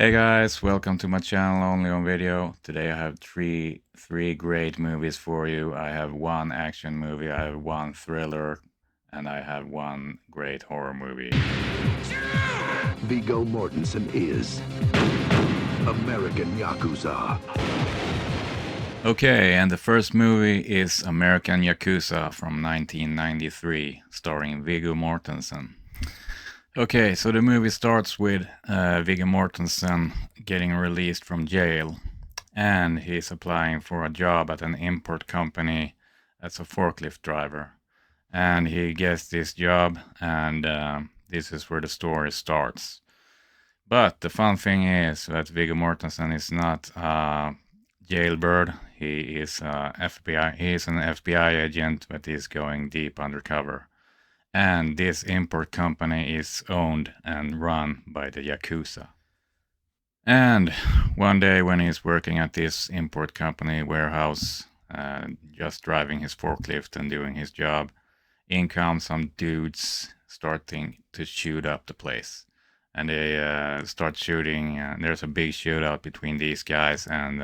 Hey guys, welcome to my channel Only on Video. Today I have three great movies for you. I have one action movie, I have one thriller, and I have one great horror movie. Viggo Mortensen is American Yakuza. Okay, and the first movie is American Yakuza from 1993, starring Viggo Mortensen. Okay, so the movie starts with Viggo Mortensen getting released from jail, and he's applying for a job at an import company as a forklift driver. And he gets this job, and this is where the story starts. But the fun thing is that Viggo Mortensen is not a jailbird. He is FBI. He is an FBI agent, but he's going deep undercover. And this import company is owned and run by the Yakuza. And one day when he's working at this import company warehouse, just driving his forklift and doing his job, in come some dudes starting to shoot up the place. And they start shooting. There's a big shootout between these guys and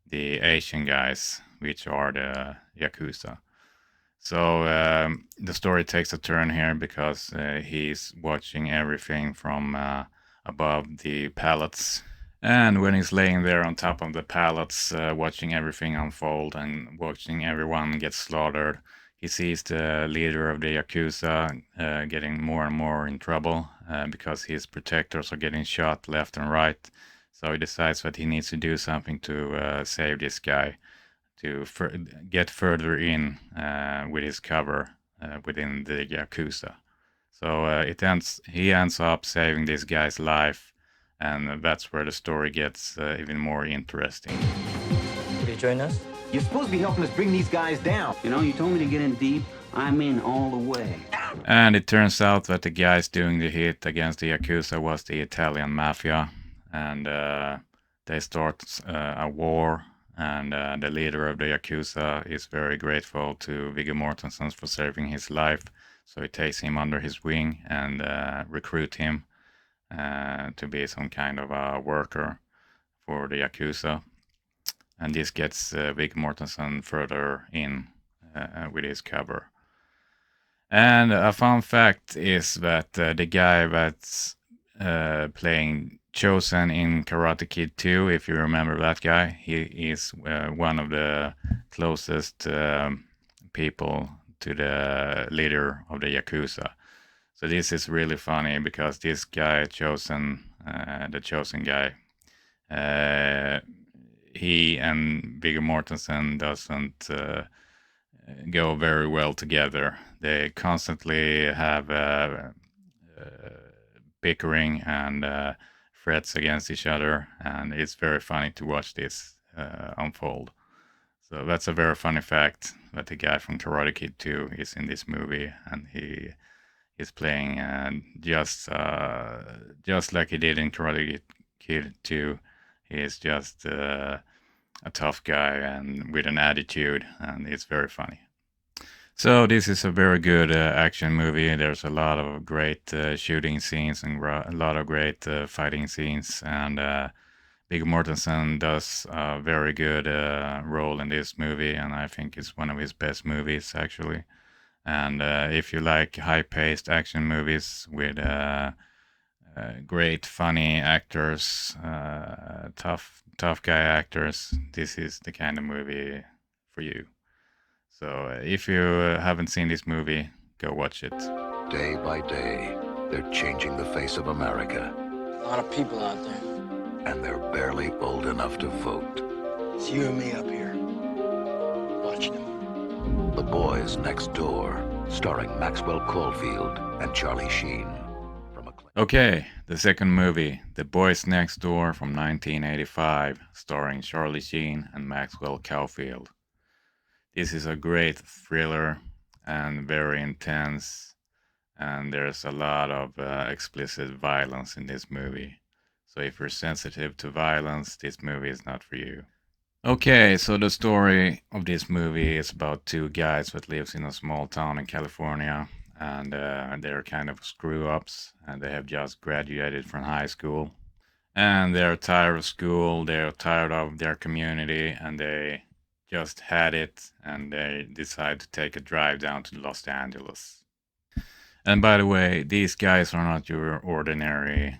the Asian guys, which are the Yakuza. So the story takes a turn here because he's watching everything from above the pallets. And when he's laying there on top of the pallets, watching everything unfold and watching everyone get slaughtered, he sees the leader of the Yakuza getting more and more in trouble because his protectors are getting shot left and right. So he decides that he needs to do something to save this guy, to get further in with his cover within the Yakuza. So he ends up saving this guy's life, and that's where the story gets even more interesting. Will you join us? You're supposed to be helping us bring these guys down. You know, you told me to get in deep. I'm in all the way. And it turns out that the guys doing the hit against the Yakuza was the Italian mafia, and they start a war. And the leader of the Yakuza is very grateful to Viggo Mortensen for saving his life. So he takes him under his wing and recruit him to be some kind of a worker for the Yakuza. And this gets Viggo Mortensen further in with his cover. And a fun fact is that the guy that's playing Chosen in Karate Kid 2, if you remember that guy, he is one of the closest people to the leader of the Yakuza. So this is really funny because this guy, Chosen, the Chosen guy, he and Viggo Mortensen doesn't go very well together. They constantly have bickering and threats against each other, and it's very funny to watch this unfold. So that's a very funny fact that the guy from Karate Kid 2 is in this movie, and he is playing just like he did in Karate Kid 2. He is just a tough guy and with an attitude, and it's very funny. So this is a very good action movie. There's a lot of great shooting scenes and a lot of great fighting scenes. And Viggo Mortensen does a very good role in this movie, and I think it's one of his best movies, actually. And if you like high-paced action movies with great, funny actors, tough guy actors, this is the kind of movie for you. So if you haven't seen this movie, go watch it. Day by day, they're changing the face of America, A lot of people out there. and they're barely old enough to vote. It's you and me up here. Watching them. The Boys Next Door, starring Maxwell Caulfield and Charlie Sheen. Okay, the second movie, The Boys Next Door from 1985, starring Charlie Sheen and Maxwell Caulfield. This is a great thriller and very intense, and there's a lot of explicit violence in this movie. So if you're sensitive to violence, this movie is not for you. Okay, so the story of this movie is about two guys that lives in a small town in California, and they're kind of screw-ups, and they have just graduated from high school. And they're tired of school, they're tired of their community, and they just had it, and they decide to take a drive down to Los Angeles. And by the way, these guys are not your ordinary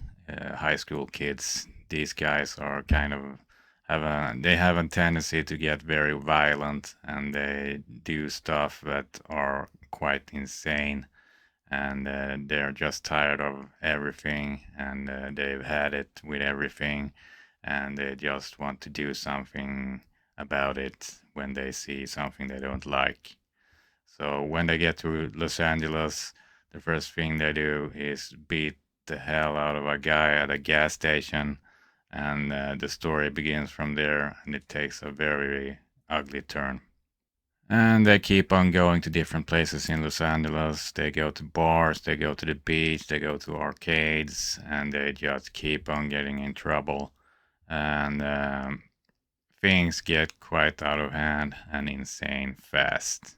high school kids. These guys are kind of they have a tendency to get very violent, and they do stuff that are quite insane, and they're just tired of everything, and they've had it with everything, and they just want to do something about it when they see something they don't like. So when they get to Los Angeles, the first thing they do is beat the hell out of a guy at a gas station, and the story begins from there, and it takes a very ugly turn. And they keep on going to different places in Los Angeles. They go to bars, they go to the beach, they go to arcades, and they just keep on getting in trouble. And things get quite out of hand and insane fast.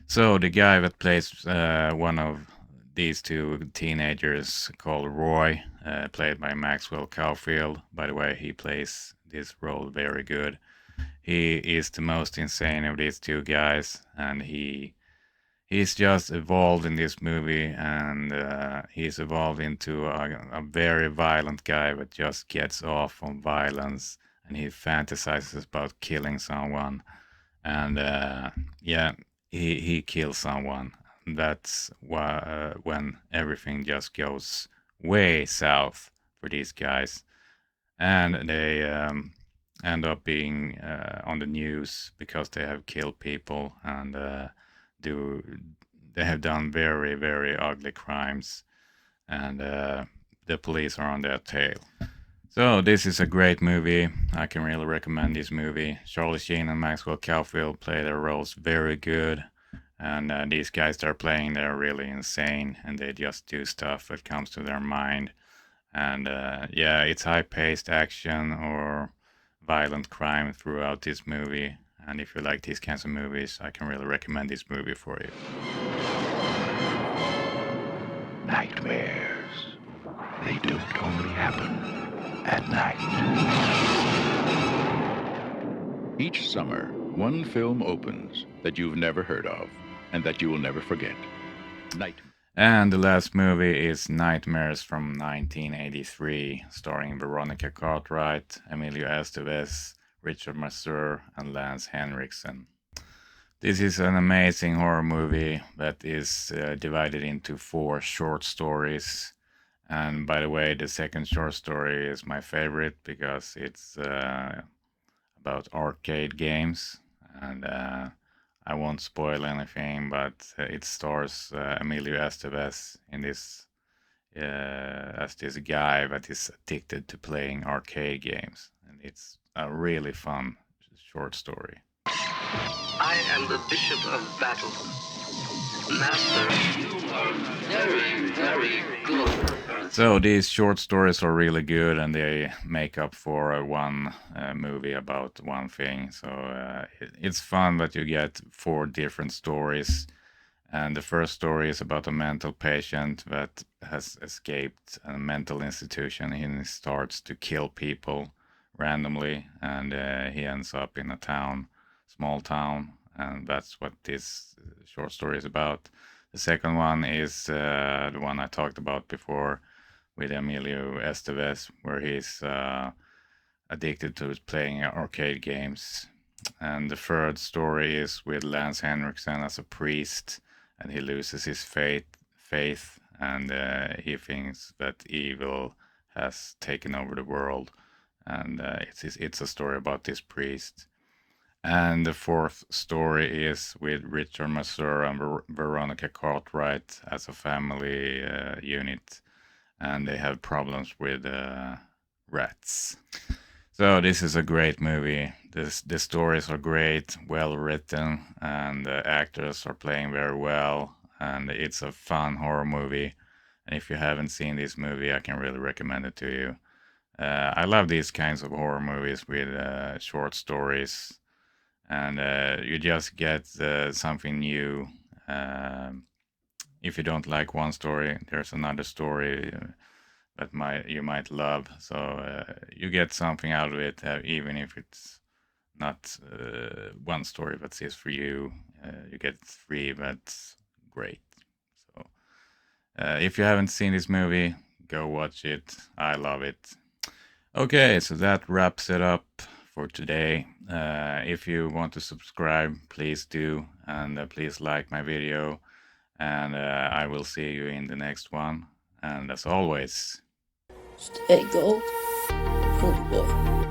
So the guy that plays one of these two teenagers called Roy, played by Maxwell Caulfield. By the way, he plays this role very good. He is the most insane of these two guys, and he's just evolved in this movie, and he's evolved into a very violent guy that just gets off on violence, and he fantasizes about killing someone, and yeah, he kills someone. That's why when everything just goes way south for these guys, and they end up being on the news because they have killed people, and do they have done very very ugly crimes, and the police are on their tail. So this is a great movie. I can really recommend this movie. Charlie Sheen and Maxwell Caulfield play their roles very good, and these guys they're playing, they're really insane, and they just do stuff that comes to their mind. And yeah, it's high-paced action or violent crime throughout this movie. And if you like these kinds of movies, I can really recommend this movie for you. Nightmares. They don't only happen at night. Each summer, one film opens that you've never heard of and that you will never forget. And the last movie is Nightmares from 1983, starring Veronica Cartwright, Emilio Estevez, Richard Masur, and Lance Henriksen. This is an amazing horror movie that is divided into 4 short stories. And by the way, the second short story is my favorite because it's about arcade games. And I won't spoil anything, but it stars Emilio Estevez in this as this guy that is addicted to playing arcade games, and it's a really fun short story. I am the Bishop of Battle. Master, you are very, very good. So these short stories are really good, and they make up for one movie about one thing. So it's fun that you get 4 different stories. And the first story is about a mental patient that has escaped a mental institution, and he starts to kill people randomly, and he ends up in a small town, and that's what this short story is about. The second one is the one I talked about before with Emilio Estevez, where he's addicted to playing arcade games. And the third story is with Lance Henriksen as a priest, and he loses his faith, and he thinks that evil has taken over the world, and it's a story about this priest. And the fourth story is with Richard Masur and Veronica Cartwright as a family unit, and they have problems with rats. So this is a great movie. The stories are great, well written, and the actors are playing very well, and it's a fun horror movie. And if you haven't seen this movie, I can really recommend it to you. I love these kinds of horror movies with short stories, and you just get something new. If you don't like one story, there's another story that you might love. So you get something out of it, even if it's not one story that is for you. You get 3 that's great. So if you haven't seen this movie, go watch it. I love it. Okay, so that wraps it up for today. If you want to subscribe, please do, and please like my video, and I will see you in the next one. And as always, Stay gold. Good boy.